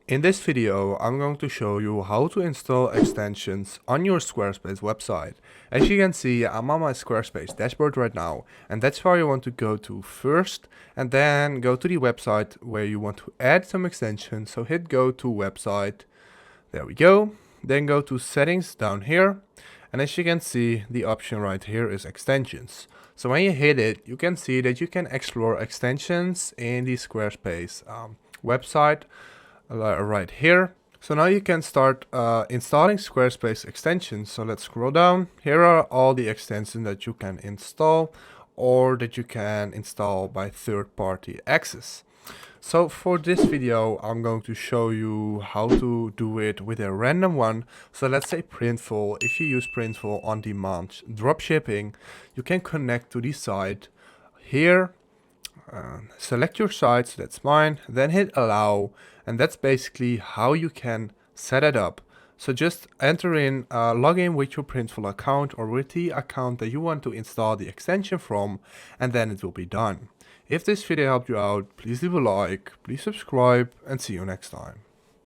In this video, I'm going to show you how to install extensions on your Squarespace website. As you can see, I'm on my Squarespace dashboard right now, and that's where you want to go to first, and then go to the website where you want to add some extensions. So hit go to website, there we go. Then go to settings down here, and as you can see, the option right here is extensions. So when you hit it, you can see that you can explore extensions in the Squarespace website right here. So now you can start installing Squarespace extensions. So let's scroll down. Here are all the extensions that you can install or that you can install by third-party access. So for this video, I'm going to show you how to do it with a random one. So let's say Printful. If you use Printful on demand dropshipping, you can connect to the site here. Select your site, so that's mine, then hit allow, and that's basically how you can set it up. So just enter in, log in with your Printful account or with the account that you want to install the extension from, and then it will be done. If this video helped you out, please leave a like, please subscribe, and see you next time.